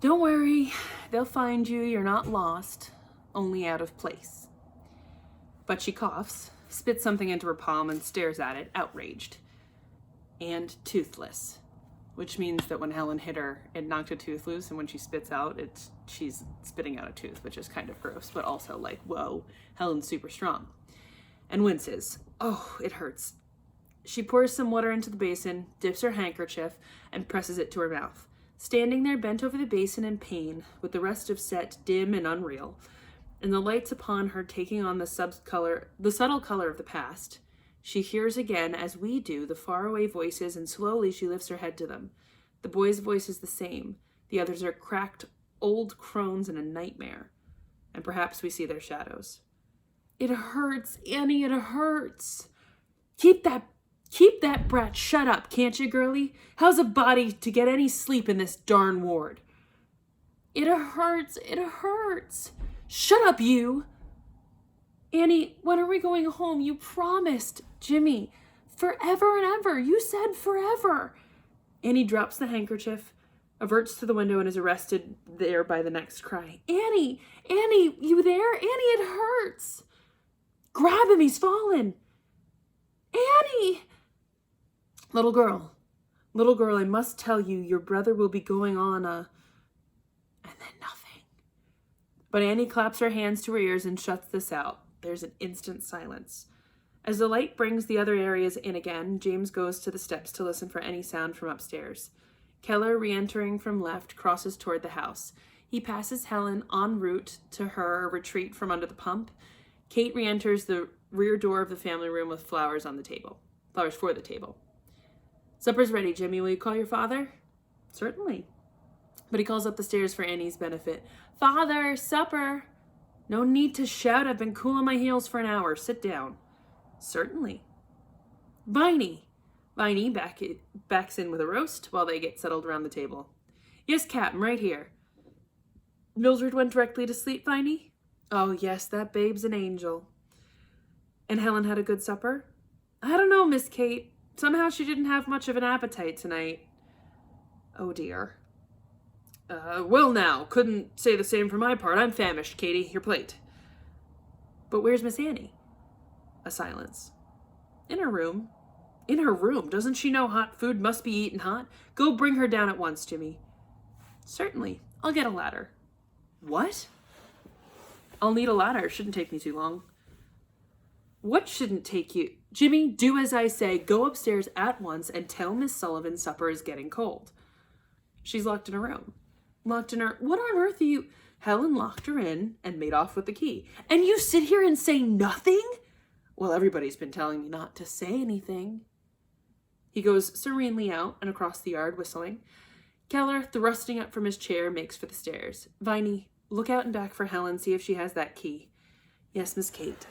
Don't worry, they'll find you. You're not lost, only out of place. But she coughs, spits something into her palm, and stares at it, outraged. And toothless. Which means that when Helen hit her, it knocked a tooth loose, and when she spits out, she's spitting out a tooth, which is kind of gross, but also like, whoa, Helen's super strong. And winces. Oh, it hurts. She pours some water into the basin, dips her handkerchief, and presses it to her mouth. Standing there bent over the basin in pain, with the rest of Set dim and unreal, and the lights upon her taking on the subtle color of the past, she hears again, as we do, the faraway voices, and slowly she lifts her head to them. The boy's voice is the same. The others are cracked old crones in a nightmare. And perhaps we see their shadows. It hurts, Annie, it hurts. Keep that brat shut up, can't you, girlie? How's a body to get any sleep in this darn ward? It hurts, it hurts. Shut up, you. Annie, when are we going home? You promised, Jimmy. Forever and ever. You said forever. Annie drops the handkerchief, averts to the window, and is arrested there by the next cry. Annie, you there? Annie, it hurts. Grab him, he's fallen. Annie! Little girl, I must tell you, your brother will be going on and then nothing. But Annie claps her hands to her ears and shuts this out. There's an instant silence. As the light brings the other areas in again, James goes to the steps to listen for any sound from upstairs. Keller, re-entering from left, crosses toward the house. He passes Helen en route to her retreat from under the pump. Kate re-enters the rear door of the family room with flowers for the table. Supper's ready, Jimmy. Will you call your father? Certainly. But he calls up the stairs for Annie's benefit. Father, supper! No need to shout. I've been cool on my heels for an hour. Sit down. Certainly. Viney backs in with a roast while they get settled around the table. Yes, Captain, right here. Mildred went directly to sleep, Viney? Oh, yes, that babe's an angel. And Helen had a good supper? I don't know, Miss Kate. Somehow she didn't have much of an appetite tonight. Oh, dear. Well now, couldn't say the same for my part. I'm famished, Katie. Your plate. But where's Miss Annie? A silence. In her room. In her room? Doesn't she know hot food must be eaten hot? Go bring her down at once, Jimmy. Certainly. I'll get a ladder. What? I'll need a ladder. Shouldn't take me too long. What shouldn't take you? Jimmy, do as I say. Go upstairs at once and tell Miss Sullivan supper is getting cold. She's locked in her room. Locked in her... What on earth are you... Helen locked her in and made off with the key. And you sit here and say nothing? Well, everybody's been telling me not to say anything. He goes serenely out and across the yard, whistling. Keller, thrusting up from his chair, makes for the stairs. Viney, look out and back for Helen, see if she has that key. Yes, Miss Kate.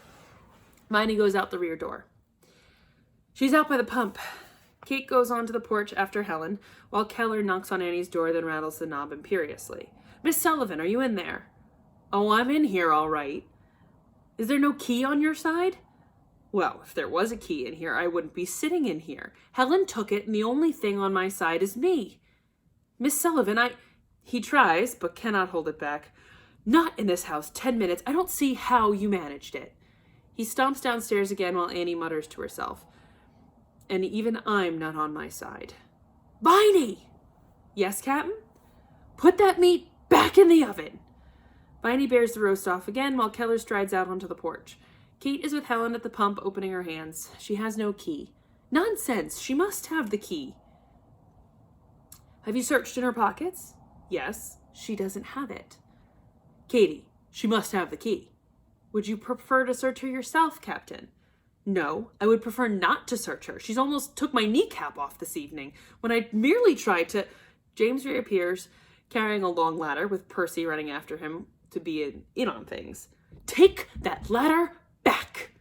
Viney goes out the rear door. She's out by the pump. Kate goes onto the porch after Helen, while Keller knocks on Annie's door, then rattles the knob imperiously. Miss Sullivan, are you in there? Oh, I'm in here, all right. Is there no key on your side? Well, if there was a key in here, I wouldn't be sitting in here. Helen took it, and the only thing on my side is me. Miss Sullivan, He tries, but cannot hold it back. Not in this house. 10 minutes. I don't see how you managed it. He stomps downstairs again while Annie mutters to herself. And even I'm not on my side. Viney! Yes, Captain? Put that meat back in the oven. Viney bears the roast off again while Keller strides out onto the porch. Kate is with Helen at the pump, opening her hands. She has no key. Nonsense! She must have the key. Have you searched in her pockets? Yes. She doesn't have it. Katie, she must have the key. Would you prefer to search her yourself, Captain? No, I would prefer not to search her. She's almost took my kneecap off this evening when I merely tried to... James reappears, carrying a long ladder with Percy running after him to be in on things. Take that ladder back.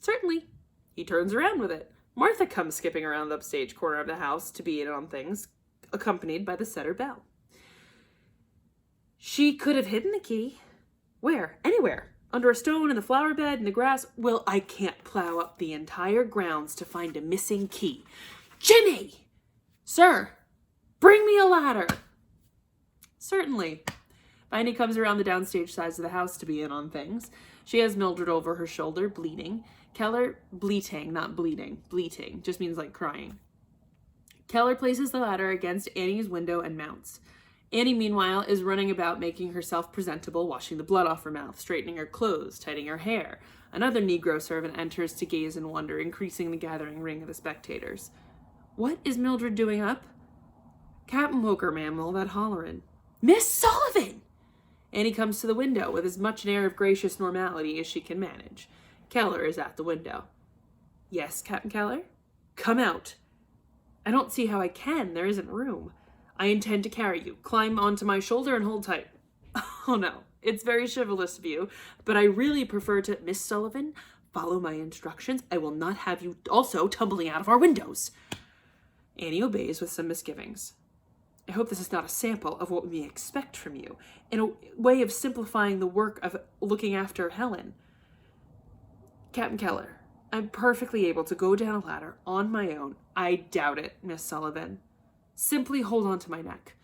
Certainly. He turns around with it. Martha comes skipping around the upstage corner of the house to be in on things, accompanied by the setter bell. She could have hidden the key. Where? Anywhere. Under a stone, in the flower bed, in the grass. Well, I can't plow up the entire grounds to find a missing key. Jimmy! Sir, bring me a ladder. Certainly. Viney comes around the downstage sides of the house to be in on things. She has Mildred over her shoulder, bleeding. Keller, bleating, not bleeding. Bleating just means like crying. Keller places the ladder against Annie's window and mounts. Annie, meanwhile, is running about making herself presentable, washing the blood off her mouth, straightening her clothes, tightening her hair. Another Negro servant enters to gaze in wonder, increasing the gathering ring of the spectators. What is Mildred doing up? Captain Woker, ma'am, all that hollerin'. Miss Sullivan! Annie comes to the window with as much an air of gracious normality as she can manage. Keller is at the window. Yes, Captain Keller? Come out. I don't see how I can. There isn't room. I intend to carry you. Climb onto my shoulder and hold tight. Oh no, it's very chivalrous of you, but I really prefer to... Miss Sullivan, follow my instructions. I will not have you also tumbling out of our windows. Annie obeys with some misgivings. I hope this is not a sample of what we may expect from you, in a way of simplifying the work of looking after Helen. Captain Keller, I'm perfectly able to go down a ladder on my own. I doubt it, Miss Sullivan. Simply hold on to my neck.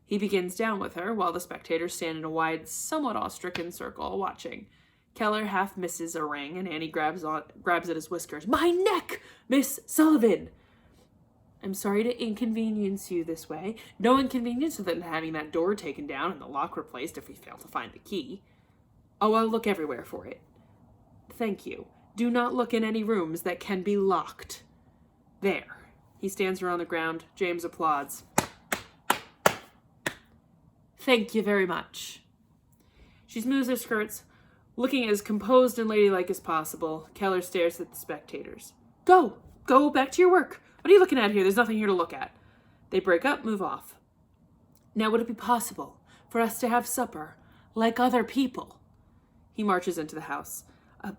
He begins down with her, while the spectators stand in a wide, somewhat awe-stricken circle, watching. Keller half misses a ring, and Annie grabs at his whiskers. My neck, Miss Sullivan! I'm sorry to inconvenience you this way. No inconvenience other than having that door taken down and the lock replaced if we fail to find the key. Oh, I'll look everywhere for it. Thank you. Do not look in any rooms that can be locked. There. He stands her on the ground. James applauds. Thank you very much. She smooths her skirts, looking as composed and ladylike as possible. Keller stares at the spectators. Go! Go back to your work. What are you looking at here? There's nothing here to look at. They break up, move off. Now would it be possible for us to have supper like other people? He marches into the house.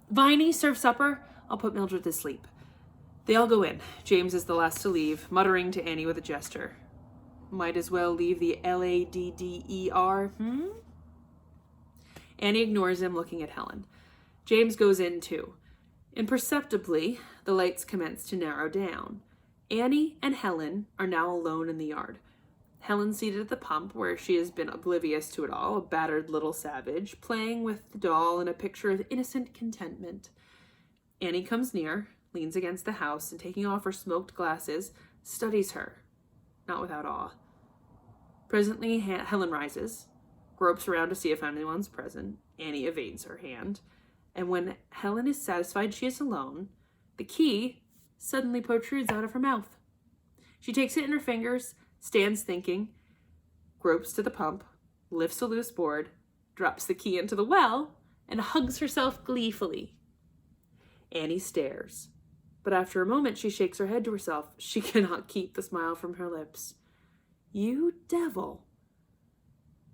Viney, serve supper. I'll put Mildred to sleep. They all go in. James is the last to leave, muttering to Annie with a gesture. Might as well leave the Ladder, Annie ignores him, looking at Helen. James goes in too. Imperceptibly, the lights commence to narrow down. Annie and Helen are now alone in the yard. Helen seated at the pump, where she has been oblivious to it all, a battered little savage, playing with the doll in a picture of innocent contentment. Annie comes near, leans against the house, and taking off her smoked glasses, studies her, not without awe. Presently, Helen rises, gropes around to see if anyone's present. Annie evades her hand, and when Helen is satisfied she is alone, the key suddenly protrudes out of her mouth. She takes it in her fingers, stands thinking, gropes to the pump, lifts a loose board, drops the key into the well, and hugs herself gleefully. Annie stares, but after a moment she shakes her head to herself. She cannot keep the smile from her lips. You devil.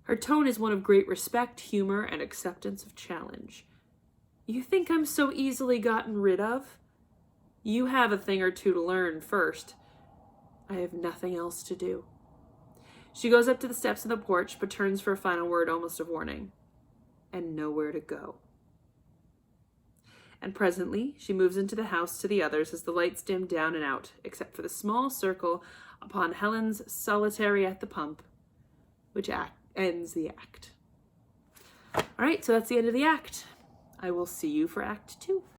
Her tone is one of great respect, humor, and acceptance of challenge. You think I'm so easily gotten rid of? You have a thing or two to learn first. I have nothing else to do. She goes up to the steps of the porch, but turns for a final word, almost of warning. And nowhere to go. And presently, she moves into the house to the others as the lights dim down and out, except for the small circle upon Helen's solitary at the pump, which ends the act. All right, so that's the end of the act. I will see you for Act 2.